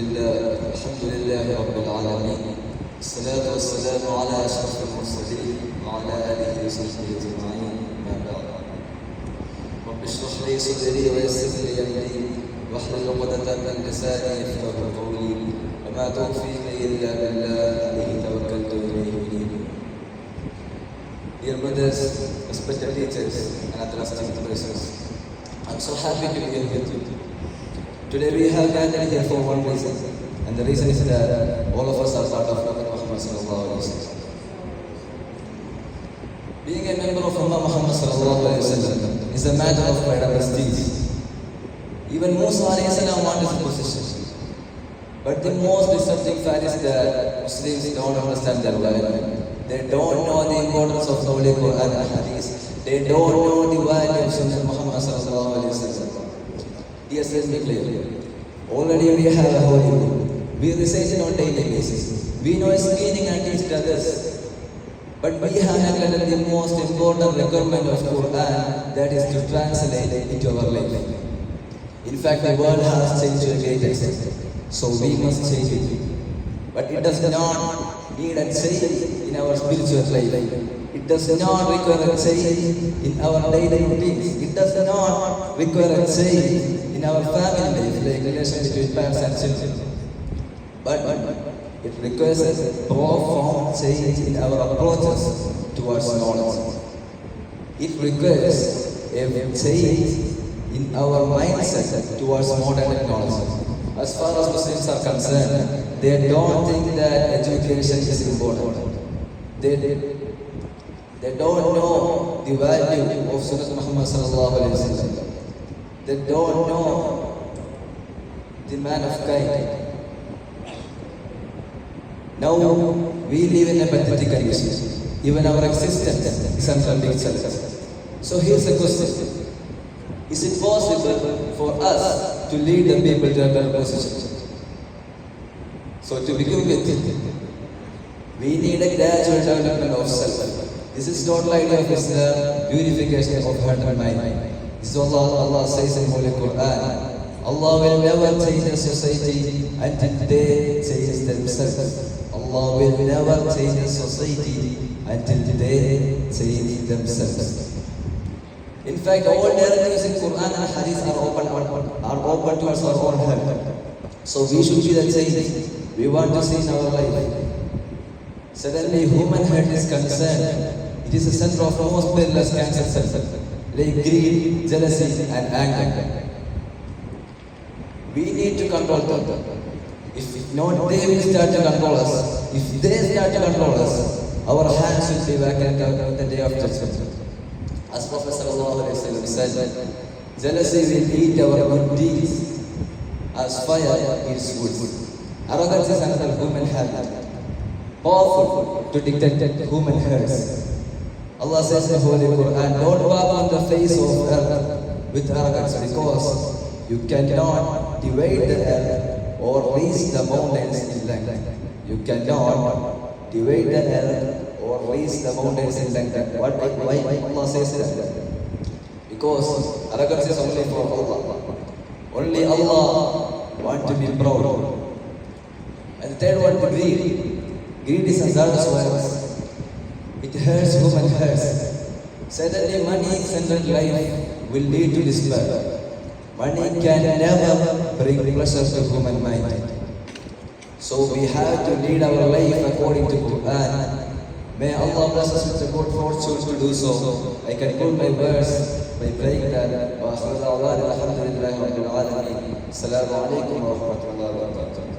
الحمد لله رب العالمين. الصلاة والسلام على أشرف المرسلين وعلى آله وصحبه أجمعين. ما بعد. رب اشرح لي صدري ويسر لي أمري واحلل عقدة من لساني يفقهوا قولي وما توفيقي إلا بالله عليه توكلت وإليه أنيب. Dear brothers, respected teachers, and other esteemed persons, I'm so happy to be here with you. Today we have gathered here for one reason, and the reason is that all of us are part of Prophet Muhammad sallallahu alaihi wasallam. Being a member of Ummah Muhammad sallallahu alaihi wasallam is a matter of pride and prestige. Even Musa alayhi salam wanted his position, but the most disturbing fact is that Muslims don't understand their value. They don't know the importance of the Holy Quran and Hadith. They don't know the value of Sunnah Muhammad sallallahu alaihi wasallam. Yes, let me clear. Already we have a holy book. We recite it on daily basis. We know its meaning and teach it others. But we have neglected the most important requirement of Quran, that is to translate it into our life. In fact, the world has changed to a great extent, so we must change it. But it does not need a change in our spiritual life. It does not require a change in our daily routines. It does not require a change in our family life, like relation between parents and children. But it requires a profound change in our approaches towards knowledge. It requires a change in our mindset towards modern technology. As far as Muslims are concerned, they don't think that education is important. They don't know the value of Sunnah Muhammad sallallahu alaihi wasallam. They don't know the man of kind. Now we live in a pathetic condition. Even our existence is unconditional. So here's the question: is it possible for us to lead the people to a better position? So to begin with, we need a gradual development of self. This is not like life is the purification of heart and mind. This is Allah says in Holy Quran. Allah will never change a society until they change themselves. Allah will never change a society until they change themselves. In fact, all narratives in Quran and Hadith are open towards our own heart. So we should be the change we want to see in our life. Suddenly, human heart is concerned. It is the center of most perilous cancer cells, like greed, jealousy, and anger. We need to control them. If not, they will start to control us. If they start to control us, our hands will be vacant on the day of judgment. As Prophet sallallahu alaihi wasallam said, jealousy will eat our good deeds as fire eats wood. Arrogance is another human habit, powerful to dictate human hearts. Allah says in the Holy Quran, don't walk on the face of earth with arrogance, because you cannot divide the earth or reach the mountains in length. You cannot divide the earth or reach the mountains in length. Why Allah says that? Because arrogance is only for Allah. Only Allah wants to be proud. And the third one, greed. Greed is hazardous virus. It hurts human hearts. Suddenly, money-centered life will lead to despair. Money can never bring pleasure to human mind. So we have to lead our life according to Quran. May Allah bless us with the good fortune to do so. I conclude my verse by praying that. Wa akhiru da'wana alhamdulillahi rabbil alamin. Assalamu alaikum wa rahmatullahi wa barakatuh.